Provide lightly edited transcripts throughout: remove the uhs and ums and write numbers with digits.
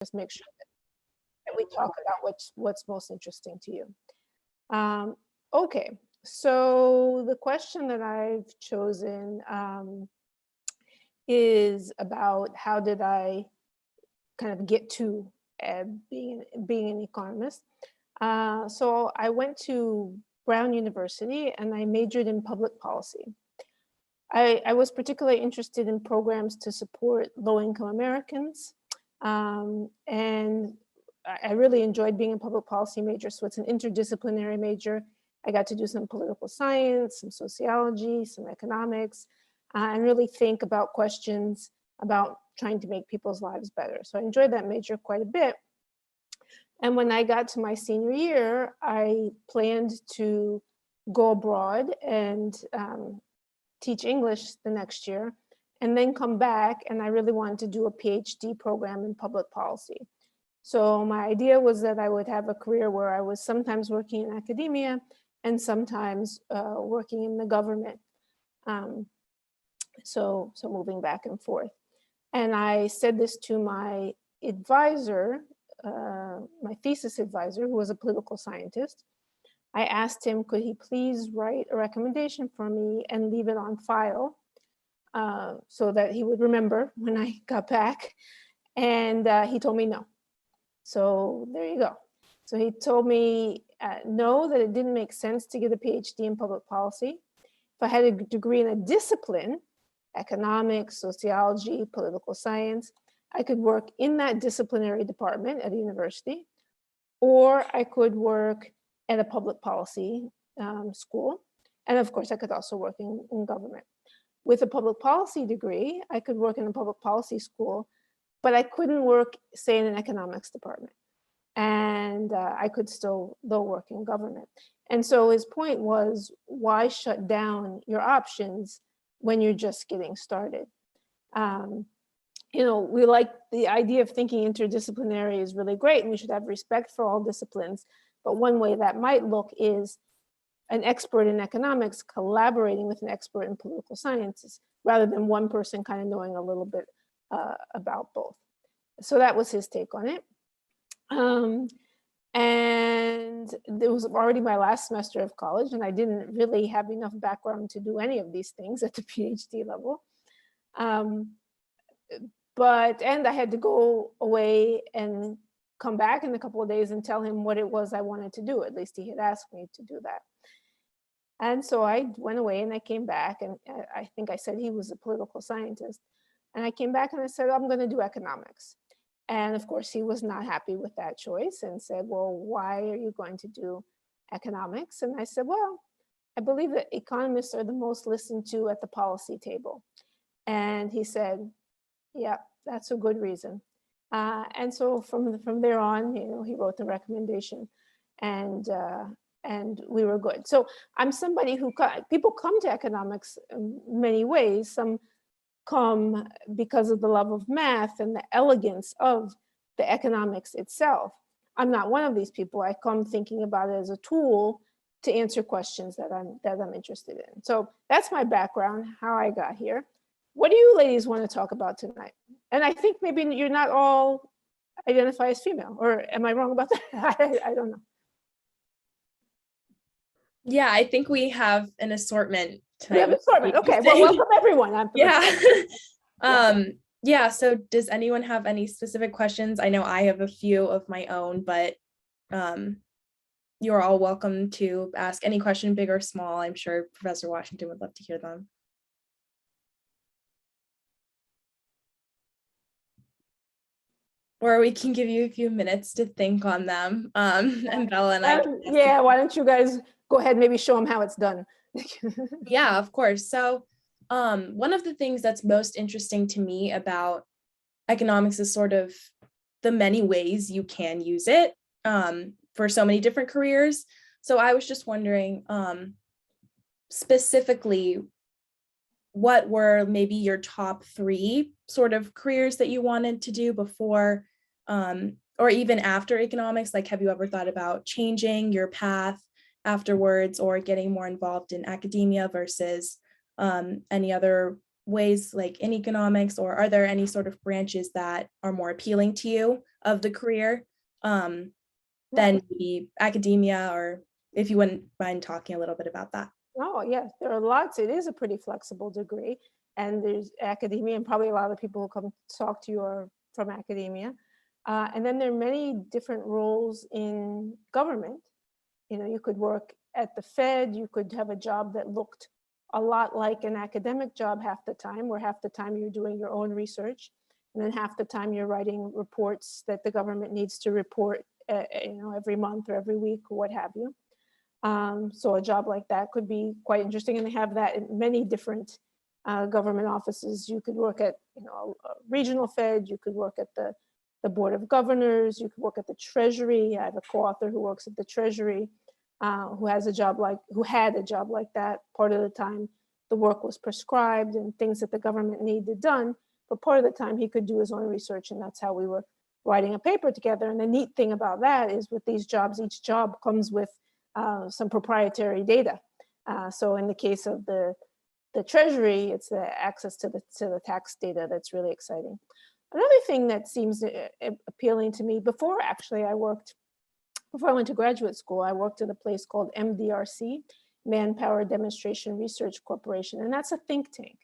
just make sure that we talk about what's most interesting to you. Okay, so the question that I've chosen is about how did I kind of get to being an economist. So I went to Brown University and I majored in public policy. I was particularly interested in programs to support low-income Americans, and I really enjoyed being a public policy major. So it's an interdisciplinary major. I got to do some political science, some sociology, some economics, and really think about questions about trying to make people's lives better. So I enjoyed that major quite a bit. And when I got to my senior year, I planned to go abroad and teach English the next year, and then come back, and I really wanted to do a PhD program in public policy. So my idea was that I would have a career where I was sometimes working in academia and sometimes working in the government. So moving back and forth. And I said this to my advisor, my thesis advisor, who was a political scientist. I asked him, could he please write a recommendation for me and leave it on file so that he would remember when I got back. And he told me no. So there you go. So he told me no, that it didn't make sense to get a PhD in public policy. If I had a degree in a discipline, economics, sociology, political science, I could work in that disciplinary department at a university, or I could work at a public policy school. And of course, I could also work in government. With a public policy degree, I could work in a public policy school, but I couldn't work, say, in an economics department. And I could still, though, work in government. And so his point was, why shut down your options when you're just getting started? You know, we like the idea of thinking interdisciplinary is really great, and we should have respect for all disciplines. But one way that might look is an expert in economics collaborating with an expert in political sciences, rather than one person kind of knowing a little bit about both. So that was his take on it. And it was already my last semester of college, and I didn't really have enough background to do any of these things at the PhD level. And I had to go away and come back in a couple of days and tell him what it was I wanted to do. At least he had asked me to do that. And so I went away and I came back, and I think I said he was a political scientist. And I came back and I said, I'm going to do economics. And of course, he was not happy with that choice and said, well, why are you going to do economics? And I said, well, I believe that economists are the most listened to at the policy table. And he said, yeah, that's a good reason. And so from there on, you know, he wrote the recommendation, and we were good. So I'm somebody who, people come to economics in many ways. Some come because of the love of math and the elegance of the economics itself. I'm not one of these people. I come thinking about it as a tool to answer questions that I'm interested in. So that's my background, how I got here. What do you ladies want to talk about tonight? And I think maybe you're not all identify as female, or am I wrong about that? I don't know. Yeah, I think we have an assortment tonight. We have an assortment. Okay, well, welcome everyone. Yeah, so does anyone have any specific questions? I know I have a few of my own, but you're all welcome to ask any question, big or small. I'm sure Professor Washington would love to hear them. Or we can give you a few minutes to think on them. And Bella and I. Yeah, why don't you guys go ahead and maybe show them how it's done? Yeah, of course. So one of the things that's most interesting to me about economics is sort of the many ways you can use it for so many different careers. So I was just wondering specifically, what were maybe your top 3 sort of careers that you wanted to do before or even after economics? Like, have you ever thought about changing your path afterwards or getting more involved in academia versus any other ways like in economics, or are there any sort of branches that are more appealing to you of the career than maybe academia, or if you wouldn't mind talking a little bit about that? Oh, yes, there are lots. It is a pretty flexible degree, and there's academia, and probably a lot of people who come talk to you are from academia. And then there are many different roles in government. You know, you could work at the Fed, you could have a job that looked a lot like an academic job half the time, where half the time you're doing your own research, and then half the time you're writing reports that the government needs to report, you know, every month or every week or what have you. So a job like that could be quite interesting, and they have that in many different government offices. You could work at, you know, a regional Fed, you could work at the Board of Governors, you could work at the Treasury. I have a co-author who works at the Treasury, who had a job like that. Part of the time the work was prescribed and things that the government needed done, but part of the time he could do his own research, and that's how we were writing a paper together. And the neat thing about that is with these jobs, each job comes with some proprietary data. So in the case of the Treasury, it's the access to the tax data that's really exciting. Another thing that seems appealing to me, before I went to graduate school, I worked at a place called MDRC, Manpower Demonstration Research Corporation, and that's a think tank.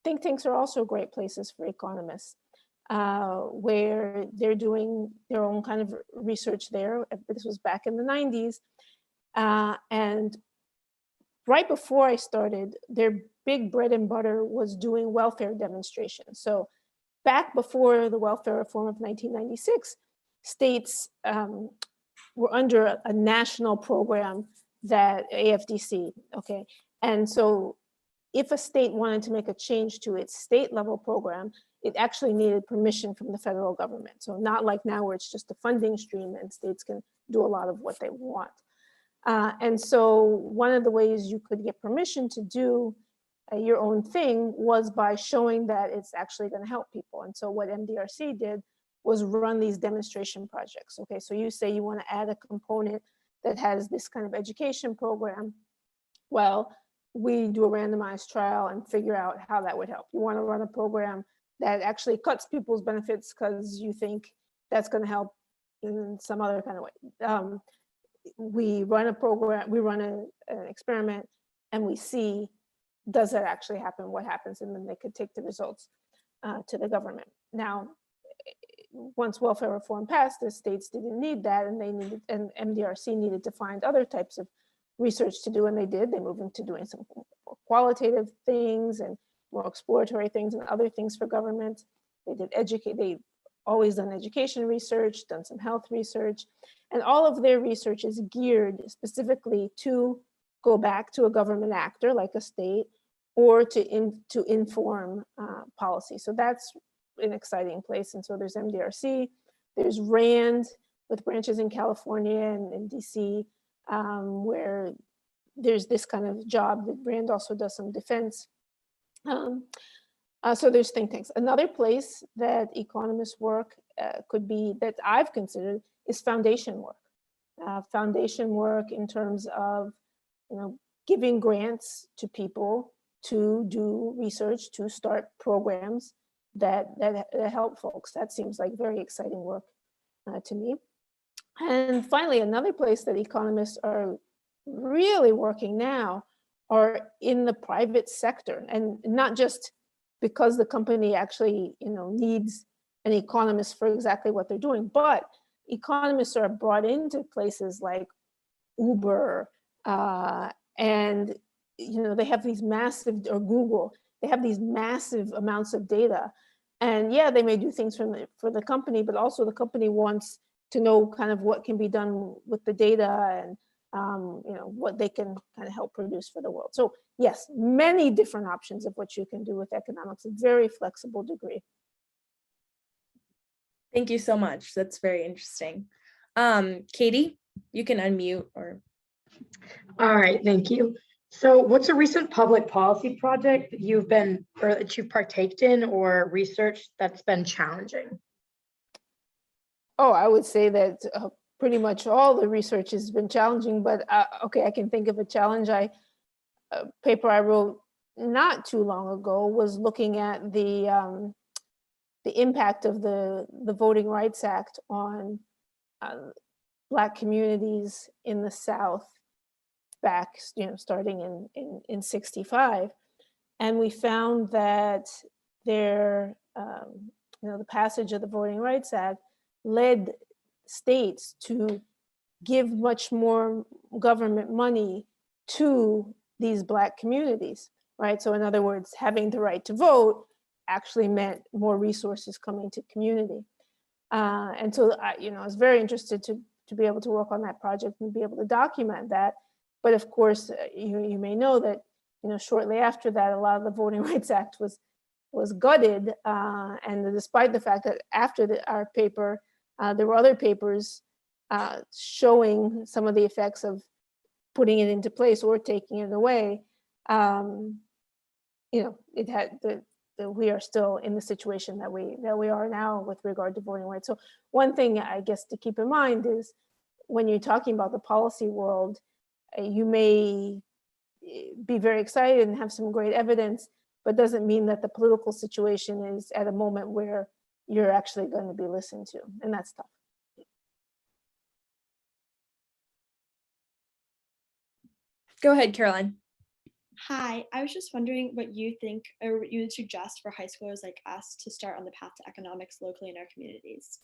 Think tanks are also great places for economists, where they're doing their own kind of research there. This was back in the 90s. And right before I started, their big bread and butter was doing welfare demonstrations. So back before the welfare reform of 1996, states were under a national program, that AFDC, okay? And so if a state wanted to make a change to its state level program, it actually needed permission from the federal government. So not like now where it's just a funding stream and states can do a lot of what they want. And so one of the ways you could get permission to do your own thing was by showing that it's actually going to help people. And so what MDRC did was run these demonstration projects. Okay, so you say you want to add a component that has this kind of education program. Well, we do a randomized trial and figure out how that would help. You want to run a program that actually cuts people's benefits because you think that's going to help in some other kind of way. We run a program, we run an experiment, and we see, does that actually happen? What happens? And then they could take the results to the government. Now, once welfare reform passed, the states didn't need that, and MDRC needed to find other types of research to do, and they did. They moved into doing some more qualitative things and more exploratory things and other things for government. They've always done education research, done some health research, and all of their research is geared specifically to go back to a government actor like a state, or to inform policy. So that's an exciting place. And so there's MDRC, there's RAND with branches in California and in DC, where there's this kind of job. That RAND also does some defense. So there's think tanks. Another place that economists work could be, that I've considered, is foundation work. Foundation work in terms of, you know, giving grants to people to do research, to start programs that help folks. That seems like very exciting work to me. And finally, another place that economists are really working now are in the private sector, and not just because the company actually, you know, needs an economist for exactly what they're doing, but economists are brought into places like Uber, and you know, they have these massive, or Google, they have these massive amounts of data, and yeah, they may do things for the company, but also the company wants to know kind of what can be done with the data, and you know, what they can kind of help produce for the world. So yes, many different options of what you can do with economics, a very flexible degree. Thank you so much. That's very interesting. Katie, you can unmute. Or All right, thank you. So what's a recent public policy project that you've partaked in or researched that's been challenging? Oh, I would say that pretty much all the research has been challenging, but okay, I can think of a challenge. A paper I wrote not too long ago was looking at the impact of the Voting Rights Act on Black communities in the South back, starting in 65. And we found that the passage of the Voting Rights Act led states to give much more government money to these Black communities, right? So in other words, having the right to vote actually meant more resources coming to community. And so I was very interested to be able to work on that project and be able to document that. But of course, you may know that shortly after that, a lot of the Voting Rights Act was gutted, and despite the fact that after our paper, there were other papers showing some of the effects of putting it into place or taking it away. It had we are still in the situation that we are now with regard to voting rights. So one thing I guess to keep in mind is when you're talking about the policy world, you may be very excited and have some great evidence, but doesn't mean that the political situation is at a moment where you're actually going to be listened to, and that's tough. Go ahead, Caroline. Hi, I was just wondering what you think or what you would suggest for high schoolers like us to start on the path to economics locally in our communities.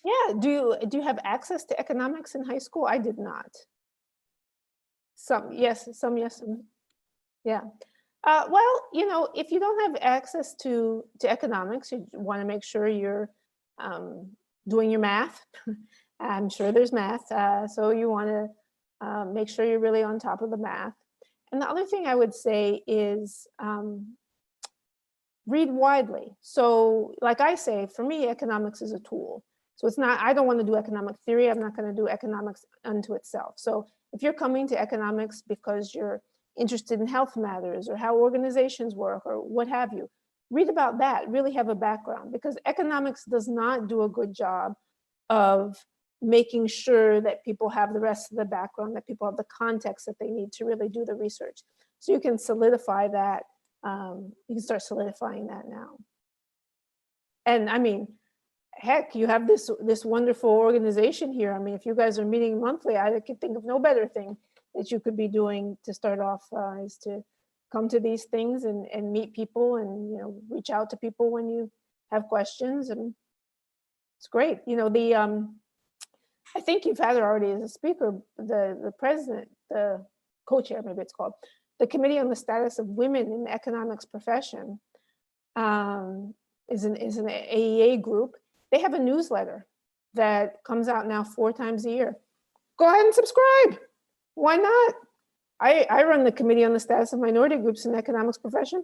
Yeah, do you have access to economics in high school? I did not. Some yes, yeah. Well, if you don't have access to economics, you want to make sure you're doing your math. I'm sure there's math, so you want to make sure you're really on top of the math. And the other thing I would say is read widely. So like I say, for me, economics is a tool. So it's not, I don't want to do economic theory. I'm not going to do economics unto itself. So if you're coming to economics because you're interested in health matters or how organizations work or what have you, read about that, really have a background, because economics does not do a good job of making sure that people have the rest of the background, that people have the context that they need to really do the research. So you can solidify that. You can start solidifying that now. And I mean, heck, you have this wonderful organization here. I mean, if you guys are meeting monthly, I could think of no better thing that you could be doing to start off is to come to these things and meet people and reach out to people when you have questions, and it's great. I think you've had her already as a speaker. The president, the co-chair, maybe it's called, the Committee on the Status of Women in the Economics Profession, is an AEA group. They have a newsletter that comes out now 4 times a year. Go ahead and subscribe. Why not? I run the Committee on the Status of Minority Groups in the Economics Profession.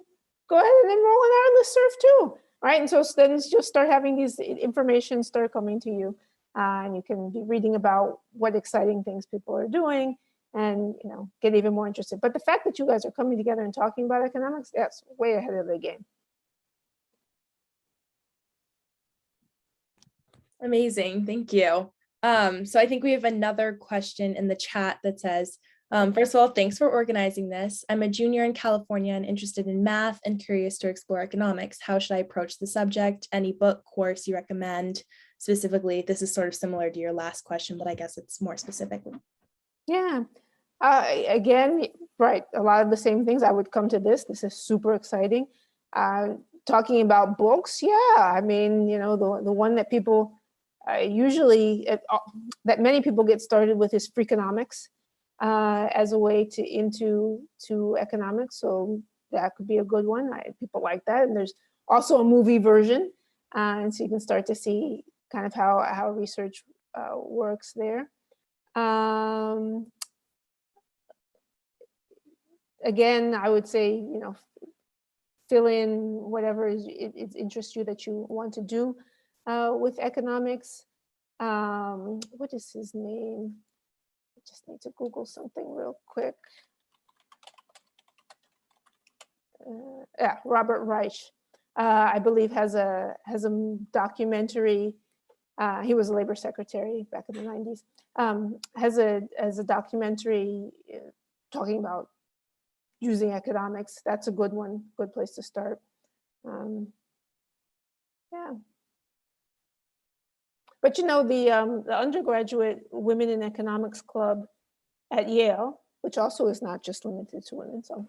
Go ahead and enroll in our listserv too. Right, and so then you'll start having these information start coming to you, and you can be reading about what exciting things people are doing, and get even more interested. But the fact that you guys are coming together and talking about economics, that's way ahead of the game. Amazing, thank you. So I think we have another question in the chat that says, first of all, thanks for organizing this. I'm a junior in California and interested in math and curious to explore economics. How should I approach the subject? Any book, course you recommend? Specifically, this is sort of similar to your last question, but I guess it's more specific. Yeah, again, right, a lot of the same things. I would come to this. This is super exciting. Talking about books, yeah, I mean, the one that people usually, that many people get started with is Freakonomics. As a way into economics, so that could be a good one. People like that, and there's also a movie version, and so you can start to see kind of how research works there. Again, I would say fill in whatever it interests you that you want to do with economics. What is his name? Just need to Google something real quick. Yeah, Robert Reich, I believe has a documentary. He was a labor secretary back in the 90s. Has a documentary talking about using economics, that's a good one, good place to start. Yeah. But you know, the undergraduate Women in Economics Club at Yale, which also is not just limited to women, so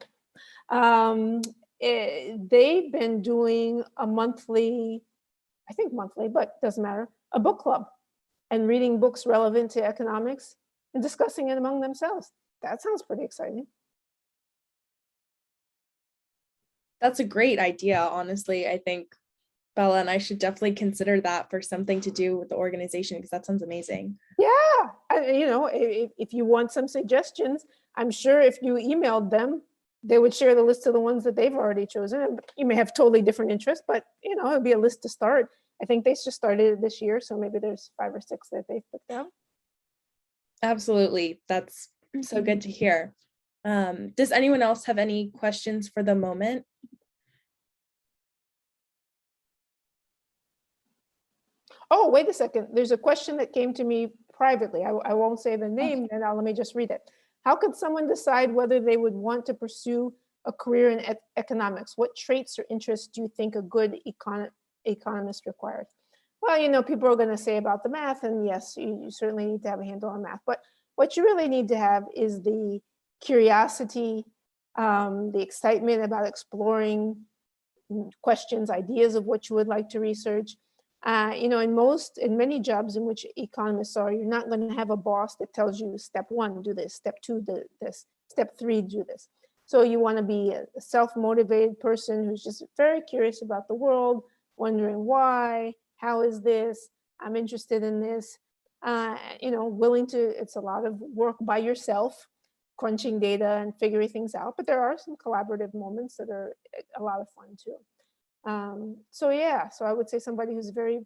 they've been doing a monthly, I think monthly, but doesn't matter, a book club and reading books relevant to economics and discussing it among themselves. That sounds pretty exciting. That's a great idea, honestly. I think Bella and I should definitely consider that for something to do with the organization, because that sounds amazing. Yeah, you know, if you want some suggestions, I'm sure if you emailed them, they would share the list of the ones that they've already chosen. And you may have totally different interests, but you know, it'd be a list to start. I think they just started it this year, so maybe there's 5 or 6 that they've picked out. Absolutely. That's so good to hear. Does anyone else have any questions for the moment? Oh, wait a second. There's a question that came to me privately. I won't say the name, and let me just read it. How could someone decide whether they would want to pursue a career in economics? What traits or interests do you think a good economist requires? Well, you know, people are going to say about the math, and yes, you certainly need to have a handle on math. But what you really need to have is the curiosity, the excitement about exploring questions, ideas of what you would like to research. You know, in many jobs in which economists are, you're not going to have a boss that tells you step 1, do this, step 2, do this, step 3, do this. So you want to be a self-motivated person who's just very curious about the world, wondering why, how is this, I'm interested in this, you know, willing to, it's a lot of work by yourself, crunching data and figuring things out, but there are some collaborative moments that are a lot of fun too. So yeah, so I would say somebody who's very,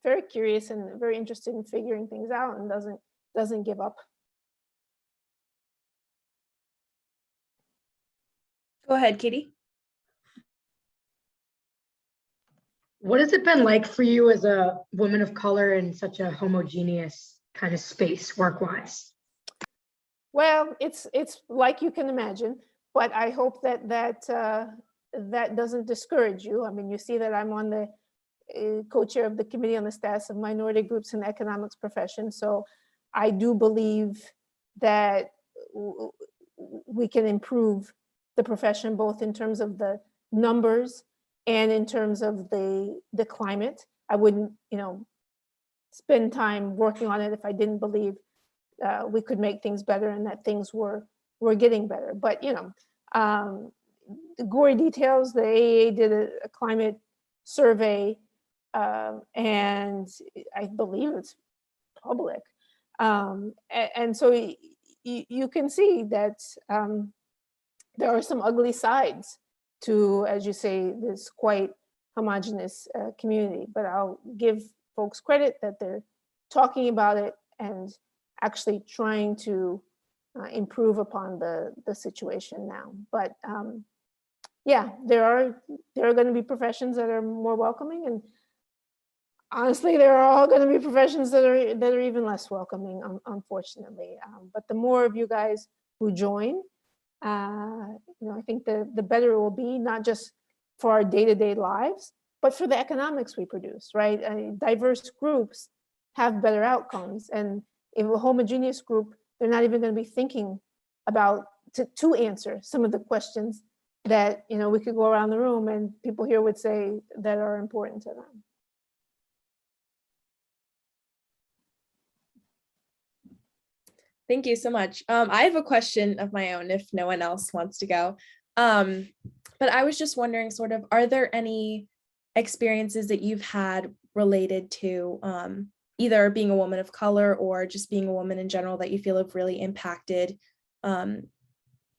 very curious and very interested in figuring things out and doesn't give up. Go ahead, Katie. What has it been like for you as a woman of color in such a homogeneous kind of space work-wise? Well, it's like you can imagine, but I hope that that doesn't discourage you. I mean, you see that I'm on the co-chair of the Committee on the Status of Minority Groups in the Economics Profession. So I do believe that we can improve the profession, both in terms of the numbers and in terms of the climate. I wouldn't, you know, spend time working on it if I didn't believe we could make things better and that things were getting better. But, you know, the gory details, the AAA did a climate survey, and I believe it's public. And so you can see that there are some ugly sides to, as you say, this quite homogenous community. But I'll give folks credit that they're talking about it and actually trying to improve upon the situation now. But yeah, there are going to be professions that are more welcoming, and honestly, there are all going to be professions that are even less welcoming, unfortunately. But the more of you guys who join, you know, I think the better it will be, not just for our day-to-day lives, but for the economics we produce, right? Diverse groups have better outcomes, and if a homogeneous group, they're not even going to be thinking about to answer some of the questions that, you know, we could go around the room and people here would say that are important to them. Thank you so much. I have a question of my own if no one else wants to go. But I was just wondering, sort of, are there any experiences that you've had related to either being a woman of color or just being a woman in general that you feel have really impacted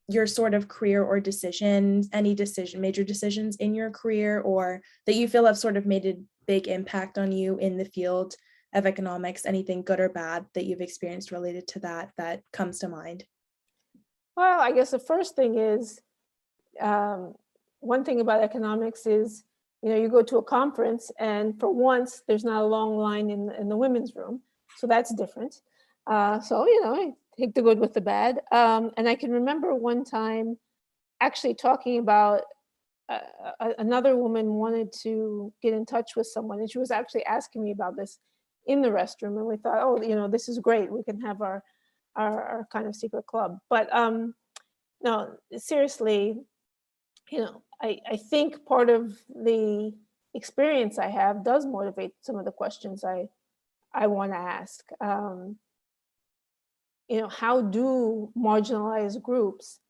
your sort of career or decisions, any major decisions in your career, or that you feel have sort of made a big impact on you in the field of economics? Anything good or bad that you've experienced related to that comes to mind? Well, I guess the first thing is, one thing about economics is, you know, you go to a conference and for once there's not a long line in the women's room. So that's different. So, you know, I take the good with the bad. And I can remember one time actually talking about another woman wanted to get in touch with someone, and she was actually asking me about this in the restroom, and we thought, oh, this is great. We can have our kind of secret club. But no, seriously, I think part of the experience I have does motivate some of the questions I want to ask. How do marginalized groups,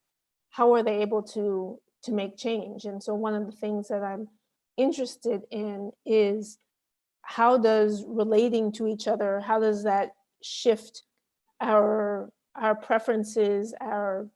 how are they able to make change? And so one of the things that I'm interested in is, how does relating to each other, how does that shift our preferences, our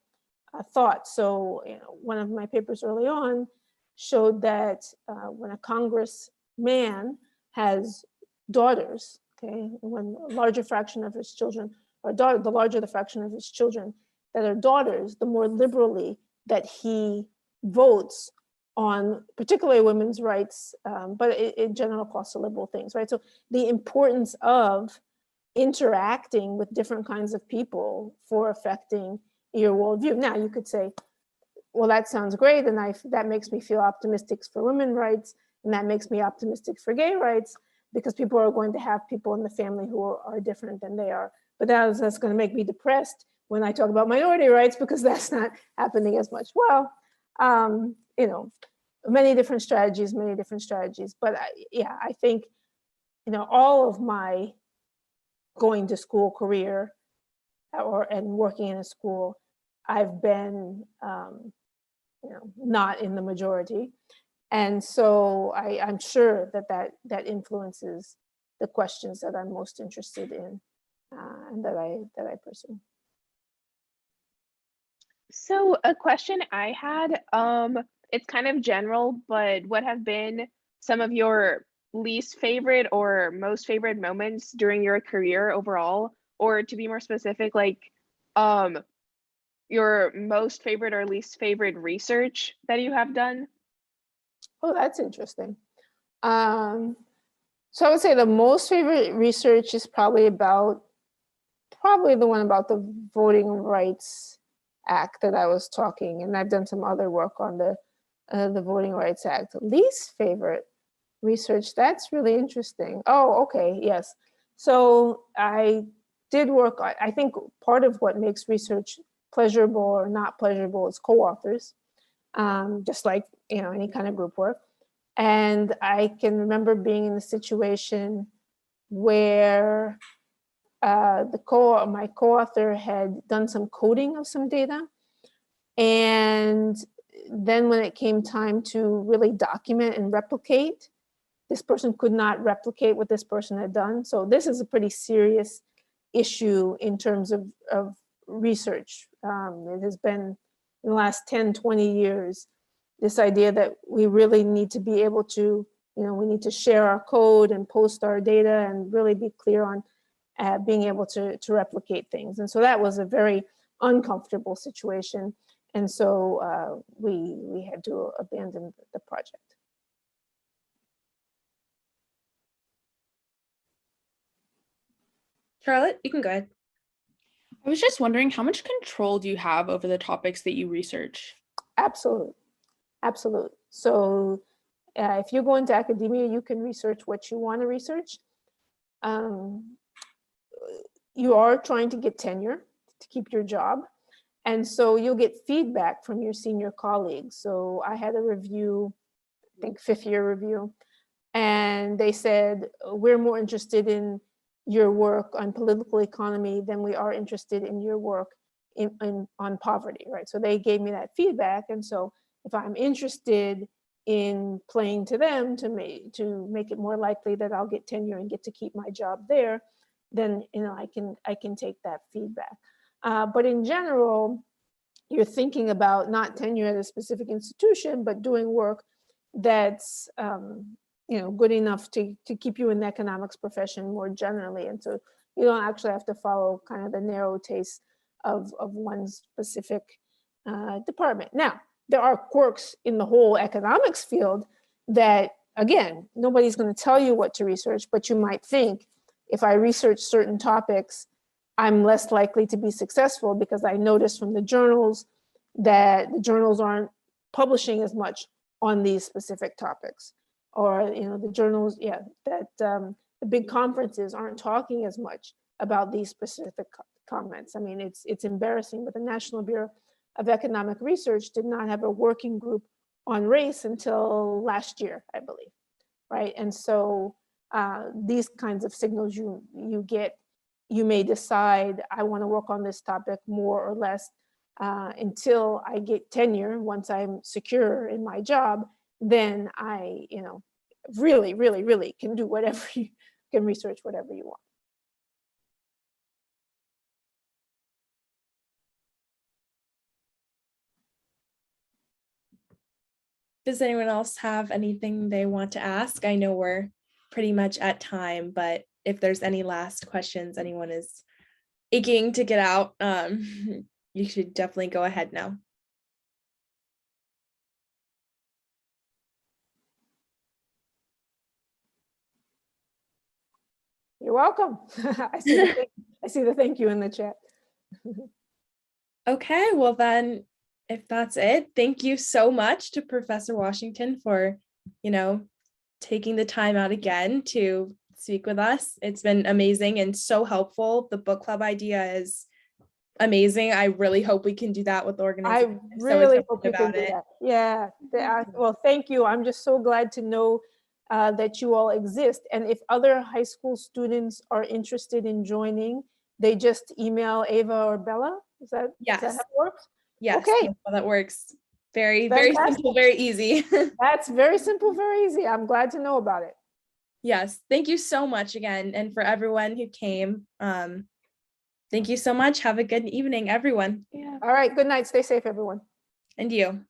thoughts? So one of my papers early on showed that when a congressman has daughters, okay, when a larger fraction of his children are daughters, the larger the fraction of his children that are daughters, the more liberally that he votes on particularly women's rights, but in general across the liberal things, right? So the importance of interacting with different kinds of people for affecting your worldview. Now you could say, well, that sounds great, and that makes me feel optimistic for women's rights, and that makes me optimistic for gay rights, because people are going to have people in the family who are different than they are. But that's going to make me depressed when I talk about minority rights, because that's not happening as much. Well, many different strategies. But I think, all of my going to school career and working in a school, I've been, not in the majority. And so I'm sure that influences the questions that I'm most interested in, and that I pursue. So a question I had, it's kind of general, but what have been some of your least favorite or most favorite moments during your career overall? Or to be more specific, like your most favorite or least favorite research that you have done? Oh, that's interesting. So I would say the most favorite research is probably the one about the Voting Rights Act that I was talking, and I've done some other work on the Voting Rights Act. Least favorite research, that's really interesting. Oh, okay, yes. So I did work, I think part of what makes research pleasurable or not pleasurable is co-authors, just like any kind of group work. And I can remember being in the situation where my co-author had done some coding of some data, and then when it came time to really document and replicate, this person could not replicate what this person had done. So this is a pretty serious issue in terms of research. It has been in the last 10, 20 years, this idea that we really need to be able to, we need to share our code and post our data and really be clear on being able to replicate things. And so that was a very uncomfortable situation. And so we had to abandon the project. Charlotte, you can go ahead. I was just wondering, how much control do you have over the topics that you research? Absolutely. So if you go into academia, you can research what you want to research. You are trying to get tenure to keep your job. And so you'll get feedback from your senior colleagues. So I had a review, I think 5th year review, and they said, we're more interested in your work on political economy than we are interested in your work on poverty, right? So they gave me that feedback. And so if I'm interested in playing to them to make it more likely that I'll get tenure and get to keep my job there, then I can take that feedback. But in general, you're thinking about not tenure at a specific institution, but doing work that's good enough to keep you in the economics profession more generally. And so you don't actually have to follow kind of the narrow taste of one specific department. Now, there are quirks in the whole economics field that, again, nobody's going to tell you what to research, but you might think, if I research certain topics, I'm less likely to be successful because I notice from the journals that the journals aren't publishing as much on these specific topics, or the journals, that the big conferences aren't talking as much about these specific comments. I mean, it's embarrassing, but the National Bureau of Economic Research did not have a working group on race until last year, I believe, right? And so these kinds of signals you get, you may decide, I want to work on this topic more or less until I get tenure. Once I'm secure in my job, then I, really, really, really can do whatever you can research whatever you want. Does anyone else have anything they want to ask? I know we're pretty much at time, but if there's any last questions anyone is aching to get out, you should definitely go ahead now. You're welcome. I see the thank you in the chat. Okay, well then, if that's it, thank you so much to Professor Washington for, taking the time out again to speak with us. It's been amazing and so helpful. The book club idea is amazing. I really hope we can do that with organizations. I really hope you can do that. Yeah. Well, thank you. I'm just so glad to know that you all exist. And if other high school students are interested in joining, they just email Ava or Bella. Is that how it works? Yes. Okay. That works. Very, very simple, very easy. That's very simple, very easy. I'm glad to know about it. Yes. Thank you so much again. And for everyone who came, thank you so much. Have a good evening, everyone. Yeah. All right. Good night. Stay safe, everyone. And you.